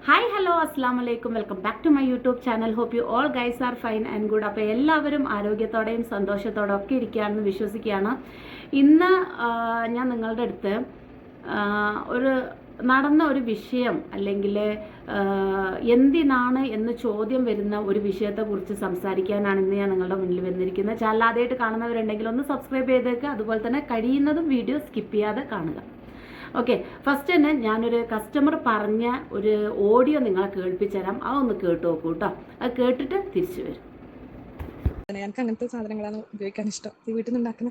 Hi hello അസ്സാം വലൈക്കും welcome back to my YouTube channel. Hope you all guys are fine and good. അപ്പോൾ എല്ലാവരും ആരോഗ്യത്തോടെയും സന്തോഷത്തോടെ ഒക്കെ ഇരിക്കുകയാണെന്ന് വിശ്വസിക്കുകയാണ്. ഇന്ന് ഞാൻ നിങ്ങളുടെ അടുത്ത് ഒരു നടന്ന ഒരു വിഷയം അല്ലെങ്കിൽ എന്തിനാണ് എന്ന് ചോദ്യം വരുന്ന ഒരു വിഷയത്തെക്കുറിച്ച് സംസാരിക്കാനാണ് ഇന്ന് ഞാൻ നിങ്ങളുടെ മുന്നിൽ വന്നിരിക്കുന്നത്. ചാനൽ ആദ്യമായിട്ട് കാണുന്നവരുണ്ടെങ്കിൽ ഒന്ന് സബ്സ്ക്രൈബ് ചെയ്തേക്കുക. അതുപോലെ തന്നെ കഴിയുന്നതും വീഡിയോ സ്കിപ്പ് ചെയ്യാതെ കാണുക. ഓക്കെ, ഫസ്റ്റ് തന്നെ ഞാനൊരു കസ്റ്റമർ പറഞ്ഞ ഒരു ഓഡിയോ നിങ്ങളെ കേൾപ്പിച്ചു തരാം. അതൊന്ന് കേട്ട് നോക്കൂ കേട്ടോ. അത് കേട്ടിട്ട് തിരിച്ചു വരും. ഞങ്ങൾക്ക് അങ്ങനത്തെ സാധനങ്ങളാണ് ഉപയോഗിക്കാൻ ഇഷ്ടം. ഈ വീട്ടിൽ നിന്ന് ഉണ്ടാക്കുന്ന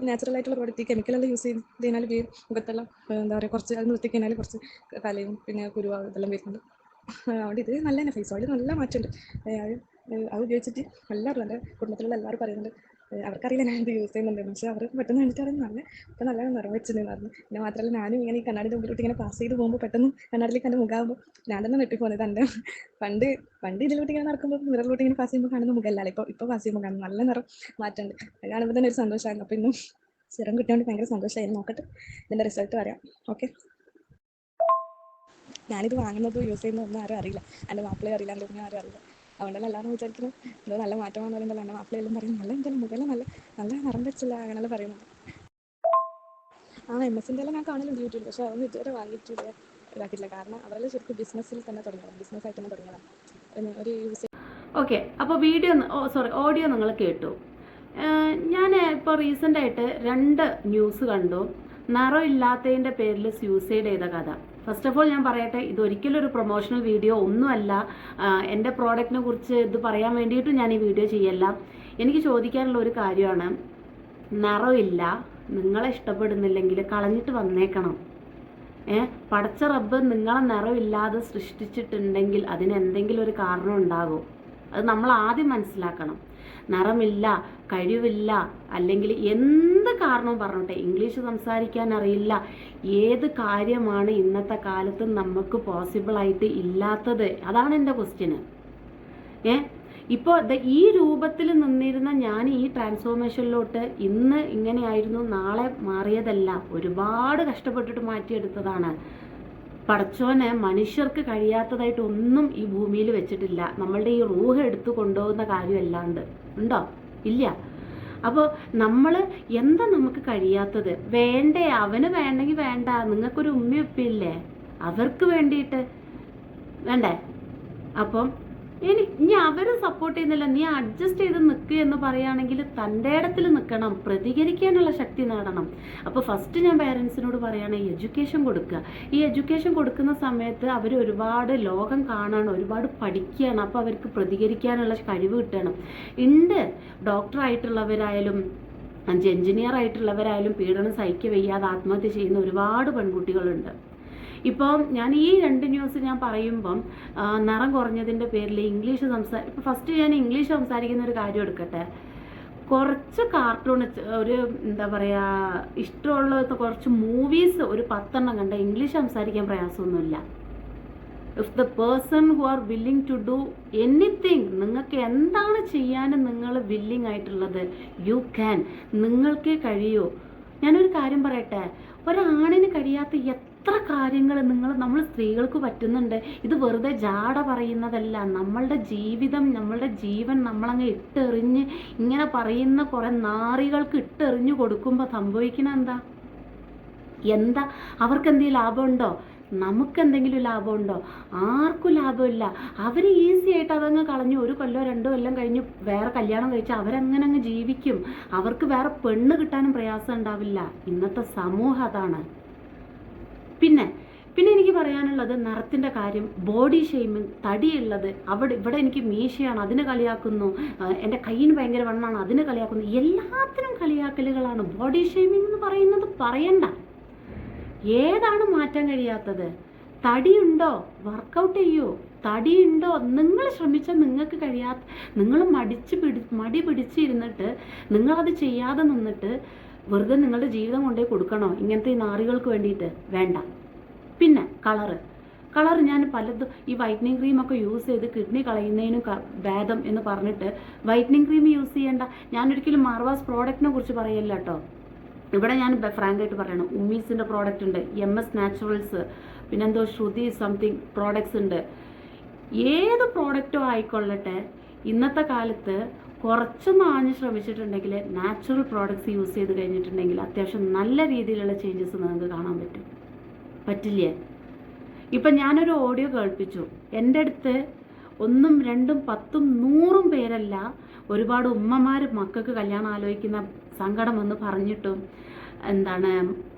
നാച്ചുറൽ ആയിട്ടുള്ള പ്രോഡക്റ്റ്. ഈ കെമിക്കലെല്ലാം യൂസ് ചെയ്തതിനാൽ മുഖത്തെല്ലാം എന്താ പറയുക, കുറച്ച് അത് നിർത്തി കഴിഞ്ഞാൽ കുറച്ച് കലയും പിന്നെ കുരുവ ഇതെല്ലാം വരുന്നുണ്ട്. അതുകൊണ്ട് ഇത് നല്ല തന്നെ ഫേസ് ഓയിൽ നല്ല മാറ്റമുണ്ട്. അത് ഉപയോഗിച്ചിട്ട് എല്ലാവരും എൻ്റെ കുടുംബത്തിലുള്ള എല്ലാവരും പറയുന്നുണ്ട്. അവർക്കറിയില്ല ഞാൻ ഇത് യൂസ് ചെയ്യുന്നുണ്ടെന്ന്, പക്ഷേ അവർക്ക് പെട്ടെന്ന് കണ്ടിട്ടാണ് ഇപ്പം നല്ല നിറം വെച്ചിട്ടുണ്ടെന്ന് പറഞ്ഞു. പിന്നെ മാത്രമല്ല ഞാനും ഇങ്ങനെ ഈ കണ്ണാടിൻ്റെ മുമ്പിലോട്ട് ഇങ്ങനെ പാസ് ചെയ്ത് പോകുമ്പോൾ പെട്ടെന്ന് കണ്ണാടിലേക്ക് എൻ്റെ മുഖമാകുമ്പോൾ ഞാൻ തന്നെ നെട്ടിപ്പോകുന്നത്. എൻ്റെ പണ്ട് ഇതിലോട്ട് ഇങ്ങനെ നടക്കുമ്പോൾ മിററിലോട്ട് ഇങ്ങനെ പാസ് ചെയ്യുമ്പോൾ കാണുന്ന മുഖമല്ല, ഇപ്പോൾ പാസ് ചെയ്യുമ്പോൾ കാണുന്നത് നല്ല നിറം മാറ്റമുണ്ട്. അത് കാണുമ്പോൾ തന്നെ ഒരു സന്തോഷമായിരുന്നു. അപ്പോൾ ഇന്നും സിറം കിട്ടിയോണ്ട് ഭയങ്കര സന്തോഷമായിരുന്നു. നോക്കട്ടെ ഇതിൻ്റെ റിസൾട്ട് പറയാം. ഓക്കെ, ഞാനിത് വാങ്ങുന്നത് യൂസ് ചെയ്യുന്നതൊന്നും ആരും അറിയില്ല. എൻ്റെ മാപ്പിളയും അറിയില്ല, എൻ്റെ ഒന്നും ആരും അറിയില്ല. അതുകൊണ്ടല്ല എല്ലാവരും വിചാരിക്കുന്നത് എന്തോ നല്ല മാറ്റമാണെന്ന് പറയുമ്പോൾ എൻ്റെ മാപ്പിളയെല്ലാം പറയും നല്ല എന്തായാലും മുഖം നല്ല നിറം വെച്ചില്ല അങ്ങനെല്ലാം പറയുന്നത്. MS-ൻ്റെ എല്ലാം ഞാൻ കാണലുണ്ട് യൂട്യൂബിൽ, പക്ഷേ അതൊന്നും ഇതുവരെ വാങ്ങിയിട്ടില്ല, ഇതാക്കിയിട്ടില്ല. കാരണം അവരെല്ലാം ശരിക്കും ബിസിനസ്സിൽ തന്നെ തുടങ്ങിയതാണ്, ബിസിനസ്സായിട്ട് തന്നെ തുടങ്ങിയതാണ് ഒരു യൂസ്. ഓക്കെ, അപ്പോൾ ഓഡിയോ നിങ്ങൾ കേട്ടു. ഞാൻ ഇപ്പോൾ റീസെൻ്റായിട്ട് 2 ന്യൂസ് കണ്ടു. നിറം ഇല്ലാത്തതിൻ്റെ പേരിൽ സൂസൈഡ് ചെയ്ത കഥ. ഫസ്റ്റ് ഓഫ് ഓൾ ഞാൻ പറയട്ടെ, ഇതൊരിക്കലും ഒരു പ്രൊമോഷണൽ വീഡിയോ ഒന്നുമല്ല. എൻ്റെ പ്രോഡക്റ്റിനെ കുറിച്ച് ഇത് പറയാൻ വേണ്ടിയിട്ട് ഞാൻ ഈ വീഡിയോ ചെയ്യല്ല. എനിക്ക് ചോദിക്കാനുള്ള ഒരു കാര്യമാണ്, നിറമില്ല, നിങ്ങളെ ഇഷ്ടപ്പെടുന്നില്ലെങ്കിൽ കളഞ്ഞിട്ട് വന്നേക്കണം. പടച്ച റബ്ബ് നിങ്ങളെ നിറമില്ലാതെ സൃഷ്ടിച്ചിട്ടുണ്ടെങ്കിൽ അതിന് എന്തെങ്കിലും ഒരു കാരണം ഉണ്ടാകും. അത് നമ്മൾ ആദ്യം മനസ്സിലാക്കണം. നിറമില്ല, കഴിവില്ല, അല്ലെങ്കിൽ എന്ത് കാരണവും പറഞ്ഞോട്ടെ, ഇംഗ്ലീഷ് സംസാരിക്കാൻ അറിയില്ല, ഏത് കാര്യമാണ് ഇന്നത്തെ കാലത്ത് നമുക്ക് പോസിബിളായിട്ട് ഇല്ലാത്തത്? അതാണ് എൻ്റെ ക്വസ്റ്റ്യന്. ഇപ്പോൾ ഈ രൂപത്തിൽ നിന്നിരുന്ന ഞാൻ ഈ ട്രാൻസ്ഫോർമേഷനിലോട്ട് ഇന്ന് ഇങ്ങനെയായിരുന്നു, നാളെ മാറിയതല്ല, ഒരുപാട് കഷ്ടപ്പെട്ടിട്ട് മാറ്റിയെടുത്തതാണ്. പടച്ചോന് മനുഷ്യർക്ക് കഴിയാത്തതായിട്ട് ഒന്നും ഈ ഭൂമിയിൽ വെച്ചിട്ടില്ല. നമ്മളുടെ ഈ റൂഹ് എടുത്തു കൊണ്ടുപോകുന്ന കാര്യമല്ലാണ്ട് ഉണ്ടോ? ഇല്ല. അപ്പോൾ നമ്മൾ എന്താ നമുക്ക് കഴിയാത്തത്? വേണ്ടേ? അവന് വേണ്ടെങ്കിൽ വേണ്ട. നിങ്ങൾക്കൊരു ഉമ്മയും ഉപ്പയില്ലേ, അവർക്ക് വേണ്ടിയിട്ട് വേണ്ടേ? അപ്പം ഇനി അവർ സപ്പോർട്ട് ചെയ്യുന്നില്ല, നീ അഡ്ജസ്റ്റ് ചെയ്ത് നിൽക്കുക എന്ന് പറയുകയാണെങ്കിൽ തൻ്റെ ഇടത്തിൽ നിൽക്കണം, പ്രതികരിക്കാനുള്ള ശക്തി നേടണം. അപ്പോൾ ഫസ്റ്റ് ഞാൻ പേരൻസിനോട് പറയുകയാണ്, എഡ്യൂക്കേഷൻ കൊടുക്കുക. ഈ എഡ്യൂക്കേഷൻ കൊടുക്കുന്ന സമയത്ത് അവർ ഒരുപാട് ലോകം കാണാണ്, ഒരുപാട് പഠിക്കുകയാണ്. അപ്പോൾ അവർക്ക് പ്രതികരിക്കാനുള്ള കഴിവ് കിട്ടണം. ഉണ്ട്, ഡോക്ടറായിട്ടുള്ളവരായാലും എഞ്ചിനീയർ ആയിട്ടുള്ളവരായാലും പീഡനം സഹിക്കുക വയ്യാതെ ആത്മഹത്യ ചെയ്യുന്ന ഒരുപാട് പെൺകുട്ടികളുണ്ട്. ഇപ്പം ഞാൻ ഈ 2 ന്യൂസ് ഞാൻ പറയുമ്പം നിറം കുറഞ്ഞതിൻ്റെ പേരിൽ ഇംഗ്ലീഷ് ഇപ്പം ഫസ്റ്റ് ഞാൻ ഇംഗ്ലീഷ് സംസാരിക്കുന്ന ഒരു കാര്യം എടുക്കട്ടെ. കുറച്ച് കാർട്ടൂൺ, ഒരു എന്താ പറയുക, ഇഷ്ടമുള്ള കുറച്ച് മൂവീസ് ഒരു 10 കണ്ട ഇംഗ്ലീഷ് സംസാരിക്കാൻ പ്രയാസമൊന്നുമില്ല. If the person who are willing to do anything, നിങ്ങൾക്ക് എന്താണ് ചെയ്യാൻ നിങ്ങൾ വില്ലിങ് ആയിട്ടുള്ളത്, യു ക്യാൻ, നിങ്ങൾക്കേ കഴിയൂ. ഞാനൊരു കാര്യം പറയട്ടെ, ഒരാണിന് കഴിയാത്ത എത്ര കാര്യങ്ങൾ നമ്മൾ സ്ത്രീകൾക്ക് പറ്റുന്നുണ്ട്. ഇത് വെറുതെ ജാട പറയുന്നതല്ല. നമ്മളുടെ ജീവിതം, നമ്മളുടെ ജീവൻ നമ്മളങ്ങ് ഇട്ടെറിഞ്ഞ് ഇങ്ങനെ പറയുന്ന കുറേ നാറികൾക്ക് ഇട്ടെറിഞ്ഞു കൊടുക്കുമ്പോൾ സംഭവിക്കണ എന്താ? അവർക്ക് എന്തെങ്കിലും ലാഭമുണ്ടോ? നമുക്കെന്തെങ്കിലും ലാഭമുണ്ടോ? ആർക്കും ലാഭമില്ല. അവർ ഈസി ആയിട്ട് അതങ്ങ് കളഞ്ഞു 1 കൊല്ലോ 2 കൊല്ലം കഴിഞ്ഞ് വേറെ കല്യാണം കഴിച്ച് അവരങ്ങനെ അങ്ങ് ജീവിക്കും. അവർക്ക് വേറെ പെണ്ണ് കിട്ടാനും പ്രയാസം ഉണ്ടാവില്ല. ഇന്നത്തെ സമൂഹം അതാണ്. പിന്നെ എനിക്ക് പറയാനുള്ളത് നിറത്തിൻ്റെ കാര്യം, ബോഡി ഷെയ്മിങ്, തടിയുള്ളത്, ഇവിടെ എനിക്ക് മീശയാണ് അതിന് കളിയാക്കുന്നു, എൻ്റെ കയ്യിന് ഭയങ്കര വണ്ണമാണ് അതിന് കളിയാക്കുന്നു. എല്ലാത്തിനും കളിയാക്കലുകളാണ്. ബോഡി ഷെയ്മിങ് എന്ന് പറയുന്നത് പറയണ്ട. ഏതാണ് മാറ്റാൻ കഴിയാത്തത്? തടിയുണ്ടോ? വർക്കൗട്ട് ചെയ്യൂ. തടിയുണ്ടോ? നിങ്ങൾ ശ്രമിച്ചാൽ നിങ്ങൾക്ക് കഴിയാത്ത, നിങ്ങൾ മടി പിടിച്ചിരുന്നിട്ട് നിങ്ങളത് ചെയ്യാതെ നിന്നിട്ട് വെറുതെ നിങ്ങളുടെ ജീവിതം കൊണ്ടേ കൊടുക്കണോ ഇങ്ങനത്തെ ഈ നാറികൾക്ക് വേണ്ടിയിട്ട്? വേണ്ട. പിന്നെ കളർ ഞാൻ പലതും ഈ വൈറ്റനിങ് ക്രീമൊക്കെ യൂസ് ചെയ്ത് കിഡ്നി കളയുന്നതിനും ഭേദം എന്ന് പറഞ്ഞിട്ട് വൈറ്റനിങ് ക്രീം യൂസ് ചെയ്യേണ്ട. ഞാനൊരിക്കലും മാർവാസ് പ്രോഡക്റ്റിനെ കുറിച്ച് പറയല്ല കേട്ടോ. ഇവിടെ ഞാൻ ഫ്രാങ്കായിട്ട് പറയണം, ഉമ്മീസിൻ്റെ പ്രോഡക്റ്റ് ഉണ്ട്, MS നാച്ചുറൽസ് പിന്നെന്തോ ശ്രുതി സംതിങ് പ്രോഡക്ട്സ് ഉണ്ട്. ഏത് പ്രോഡക്റ്റും ആയിക്കൊള്ളട്ടെ, ഇന്നത്തെ കാലത്ത് കുറച്ചൊന്ന് ആഞ്ഞ് ശ്രമിച്ചിട്ടുണ്ടെങ്കിൽ, നാച്ചുറൽ പ്രോഡക്ട്സ് യൂസ് ചെയ്ത് കഴിഞ്ഞിട്ടുണ്ടെങ്കിൽ അത്യാവശ്യം നല്ല രീതിയിലുള്ള ചേഞ്ചസ് നിങ്ങൾക്ക് കാണാൻ പറ്റില്ലേ? ഇപ്പം ഞാനൊരു ഓഡിയോ കേൾപ്പിച്ചു. എൻ്റെ അടുത്ത് 1, 2, 10, 100 പേരല്ല, ഒരുപാട് ഉമ്മമാർ മക്കൾക്ക് കല്യാണം ആലോചിക്കുന്ന സങ്കടം വന്ന് പറഞ്ഞിട്ടും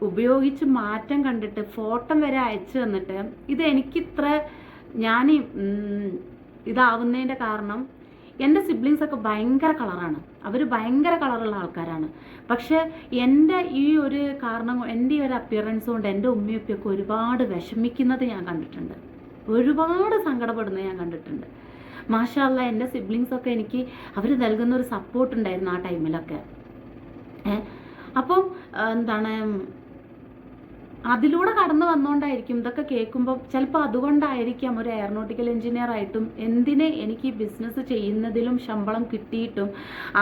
ഉപയോഗിച്ച് മാറ്റം കണ്ടിട്ട് ഫോട്ടോ വരെ അയച്ചു തന്നിട്ട്, ഇത് എനിക്കിത്ര ഞാൻ ഇതാവുന്നതിൻ്റെ കാരണം എൻ്റെ സിബ്ലിങ്സ് ഒക്കെ ഭയങ്കര കളറാണ്, അവർ ഭയങ്കര കളറുള്ള ആൾക്കാരാണ്. പക്ഷേ എൻ്റെ ഈ ഒരു കാരണം, എൻ്റെ ഈ ഒരു അപ്പിയറൻസ് കൊണ്ട് എൻ്റെ ഉമ്മയൊക്കെ ഒരുപാട് വിഷമിക്കുന്നത് ഞാൻ കണ്ടിട്ടുണ്ട്, ഒരുപാട് സങ്കടപ്പെടുന്നത് ഞാൻ കണ്ടിട്ടുണ്ട്. മാഷാ അല്ലാ, എൻ്റെ സിബ്ലിങ്സൊക്കെ എനിക്ക് അവർ നൽകുന്ന ഒരു സപ്പോർട്ട് ഉണ്ടായിരുന്നു ആ ടൈമിലൊക്കെ. അപ്പം അതിലൂടെ കടന്നു വന്നുകൊണ്ടായിരിക്കും ഇതൊക്കെ കേൾക്കുമ്പോൾ, ചിലപ്പോൾ അതുകൊണ്ടായിരിക്കാം ഒരു എയറോനോട്ടിക്കൽ എഞ്ചിനീയർ ആയിട്ടും എനിക്ക് ഈ ബിസിനസ് ചെയ്യുന്നതിലും ശമ്പളം കിട്ടിയിട്ടും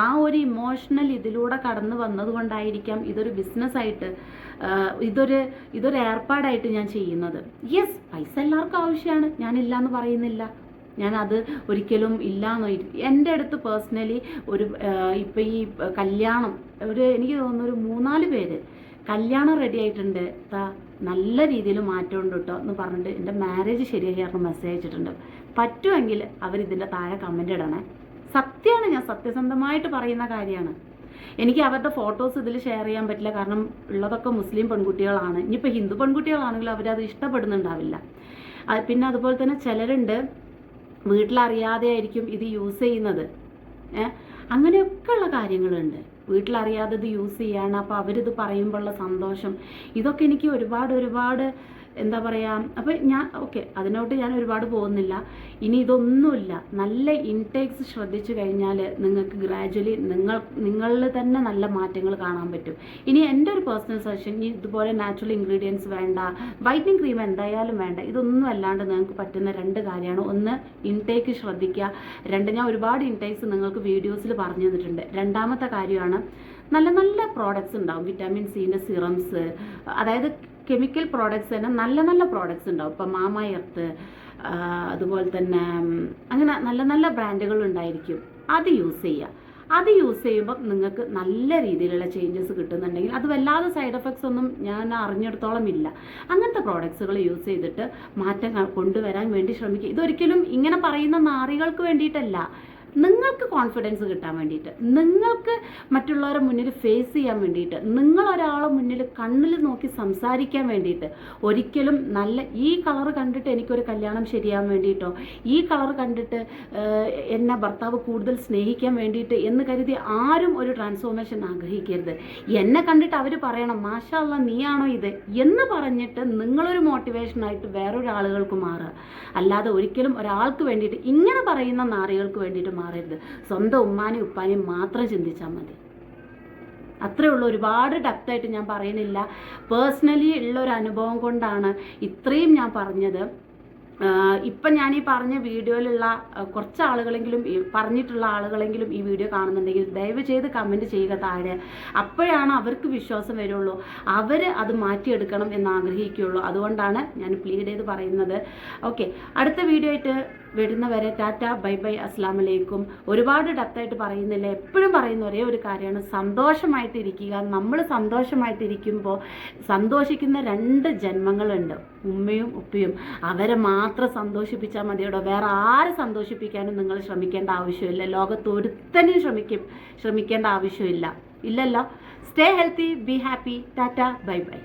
ആ ഒരു ഇമോഷണൽ ഇതിലൂടെ കടന്നു വന്നതുകൊണ്ടായിരിക്കാം ഇതൊരു ബിസിനസ്സായിട്ട്, ഇതൊരു ഏർപ്പാടായിട്ട് ഞാൻ ചെയ്യുന്നത്. യെസ്, പൈസ എല്ലാവർക്കും ആവശ്യമാണ്, ഞാനില്ലയെന്ന് പറയുന്നില്ല, ഞാൻ അത് ഒരിക്കലും ഇല്ലയെന്നോ. എൻ്റെ അടുത്ത് പേഴ്സണലി ഇപ്പം ഈ കല്യാണം എനിക്ക് തോന്നുന്നു ഒരു 3-4 പേര് കല്യാണം റെഡി ആയിട്ടുണ്ട്, നല്ല രീതിയിൽ മാറ്റമുണ്ട് കേട്ടോ എന്ന് പറഞ്ഞിട്ട് എൻ്റെ മാരേജ് ശരിയാക്കി മെസ്സേജ് അയച്ചിട്ടുണ്ട്. പറ്റുമെങ്കിൽ അവരിതിൻ്റെ താഴെ കമൻ്റ് ഇടണേ. സത്യമാണ്, ഞാൻ സത്യസന്ധമായിട്ട് പറയുന്ന കാര്യമാണ്. എനിക്ക് അവരുടെ ഫോട്ടോസ് ഇതിൽ ഷെയർ ചെയ്യാൻ പറ്റില്ല, കാരണം ഉള്ളതൊക്കെ മുസ്ലിം പെൺകുട്ടികളാണ്. ഇനിയിപ്പോൾ ഹിന്ദു പെൺകുട്ടികളാണെങ്കിലും അവരത് ഇഷ്ടപ്പെടുന്നുണ്ടാവില്ല. പിന്നെ അതുപോലെ തന്നെ ചിലരുണ്ട് വീട്ടിലറിയാതെ ആയിരിക്കും ഇത് യൂസ് ചെയ്യുന്നത്. അങ്ങനെയൊക്കെയുള്ള കാര്യങ്ങളുണ്ട്, വീട്ടിലറിയാതെ ഇത് യൂസ് ചെയ്യാണ്. അപ്പോൾ അവരിത് പറയുമ്പോഴുള്ള സന്തോഷം, ഇതൊക്കെ എനിക്ക് ഒരുപാട് എന്താ പറയുക. അപ്പോൾ അതിനോട്ട് ഞാൻ ഒരുപാട് പോകുന്നില്ല. ഇനി ഇതൊന്നുമില്ല, നല്ല ഇൻടേക്സ് ശ്രദ്ധിച്ചു കഴിഞ്ഞാൽ നിങ്ങൾക്ക് ഗ്രാജുവലി നിങ്ങളിൽ തന്നെ നല്ല മാറ്റങ്ങൾ കാണാൻ പറ്റും. ഇനി എൻ്റെ ഒരു പേഴ്സണൽ സജഷൻ, ഇതുപോലെ നാച്ചുറൽ ഇൻഗ്രീഡിയൻസ് വേണ്ട, വൈറ്റനിങ് ക്രീം എന്തായാലും വേണ്ട, ഇതൊന്നും അല്ലാണ്ട് നിങ്ങൾക്ക് പറ്റുന്ന 2 കാര്യമാണ്. ഒന്ന്, ഇൻടേക്ക് ശ്രദ്ധിക്കുക. 2, ഞാൻ ഒരുപാട് ഇൻടേക്സ് നിങ്ങൾക്ക് വീഡിയോസിൽ പറഞ്ഞു തന്നിട്ടുണ്ട്. രണ്ടാമത്തെ കാര്യമാണ്, നല്ല നല്ല പ്രോഡക്ട്സ് ഉണ്ടാവും, വിറ്റാമിൻ സിൻ്റെ സിറംസ്, അതായത് കെമിക്കൽ പ്രോഡക്ട്സ് തന്നെ നല്ല പ്രോഡക്ട്സ് ഉണ്ടാവും. ഇപ്പം മാമ എർത്ത്, അതുപോലെ തന്നെ അങ്ങനെ നല്ല നല്ല ബ്രാൻഡുകൾ ഉണ്ടായിരിക്കും. അത് യൂസ് ചെയ്യുക. അത് യൂസ് ചെയ്യുമ്പോൾ നിങ്ങൾക്ക് നല്ല രീതിയിലുള്ള ചേഞ്ചസ് കിട്ടുന്നുണ്ടെങ്കിൽ, അത് വല്ലാതെ സൈഡ് എഫക്ട്സ് ഒന്നും ഞാൻ അറിഞ്ഞിടത്തോളം ഇല്ല. അങ്ങനത്തെ പ്രോഡക്ട്സുകൾ യൂസ് ചെയ്തിട്ട് മാറ്റം കൊണ്ടുവരാൻ വേണ്ടി ശ്രമിക്കുക. ഇതൊരിക്കലും ഇങ്ങനെ പറയുന്ന നാറികൾക്ക് വേണ്ടിയിട്ടല്ല, നിങ്ങൾക്ക് കോൺഫിഡൻസ് കിട്ടാൻ വേണ്ടിയിട്ട്, നിങ്ങൾക്ക് മറ്റുള്ളവരെ മുന്നിൽ ഫേസ് ചെയ്യാൻ വേണ്ടിയിട്ട്, നിങ്ങളൊരാളെ മുന്നിൽ കണ്ണിൽ നോക്കി സംസാരിക്കാൻ വേണ്ടിയിട്ട്. ഒരിക്കലും ഈ കളർ കണ്ടിട്ട് എനിക്കൊരു കല്യാണം ശരിയാൻ വേണ്ടിയിട്ടോ, ഈ കളർ കണ്ടിട്ട് എന്നെ ഭർത്താവ് കൂടുതൽ സ്നേഹിക്കാൻ വേണ്ടിയിട്ട് എന്ന് കരുതി ആരും ഒരു ട്രാൻസ്ഫോർമേഷൻ ആഗ്രഹിക്കരുത്. എന്നെ കണ്ടിട്ട് അവർ പറയണം മാഷാ അല്ലാ നീയാണോ ഇത് എന്ന് പറഞ്ഞിട്ട് നിങ്ങളൊരു മോട്ടിവേഷനായിട്ട് വേറൊരാളുകൾക്ക് മാറുക. അല്ലാതെ ഒരിക്കലും ഒരാൾക്ക് വേണ്ടിയിട്ട്, ഇങ്ങനെ പറയുന്ന നാറികൾക്ക് വേണ്ടിയിട്ട് മാറരുത്. സ്വന്തം ഉമ്മാനെയും ഉപ്പാനെയും മാത്രം ചിന്തിച്ചാൽ മതി. അത്രേ ഉള്ളൂ. ഒരുപാട് ഡെപ്തായിട്ട് ഞാൻ പറയുന്നില്ല. പേഴ്സണലി ഉള്ളൊരു അനുഭവം കൊണ്ടാണ് ഇത്രയും ഞാൻ പറഞ്ഞത്. ഇപ്പം ഞാൻ ഈ പറഞ്ഞ വീഡിയോയിലുള്ള കുറച്ച് ആളുകളെങ്കിലും, പറഞ്ഞിട്ടുള്ള ആളുകളെങ്കിലും ഈ വീഡിയോ കാണുന്നുണ്ടെങ്കിൽ ദയവ് ചെയ്ത് കമൻറ്റ് ചെയ്യുക താഴെ. അപ്പോഴാണ് അവർക്ക് വിശ്വാസം വരുള്ളൂ, അവർ അത് മാറ്റിയെടുക്കണം എന്ന് ആഗ്രഹിക്കുകയുള്ളൂ. അതുകൊണ്ടാണ് ഞാൻ പ്ലീഡ് ചെയ്ത് പറയുന്നത്. ഓക്കെ, അടുത്ത വീഡിയോ ആയിട്ട് വരുന്നവരെ ടാറ്റ, ബൈ ബൈ, അസ്സലാമു അലൈക്കും. ഒരുപാട് ഡെപ്തായിട്ട് പറയുന്നില്ല, എപ്പോഴും പറയുന്ന ഒരേ ഒരു കാര്യമാണ് സന്തോഷമായിട്ടിരിക്കുക. നമ്മൾ സന്തോഷമായിട്ടിരിക്കുമ്പോൾ സന്തോഷിക്കുന്ന 2 ജന്മങ്ങളുണ്ട്, ഉമ്മയും ഉപ്പയും. അവരെ മാത്രം സന്തോഷിപ്പിച്ചാൽ മതിയോടോ, വേറെ ആരെ സന്തോഷിപ്പിക്കാനും നിങ്ങൾ ശ്രമിക്കേണ്ട ആവശ്യമില്ല. ലോകത്ത് ഒരുത്തനും ശ്രമിക്കേണ്ട ആവശ്യമില്ല. ഇല്ലല്ലോ. Stay healthy, be happy. Tata, bye bye.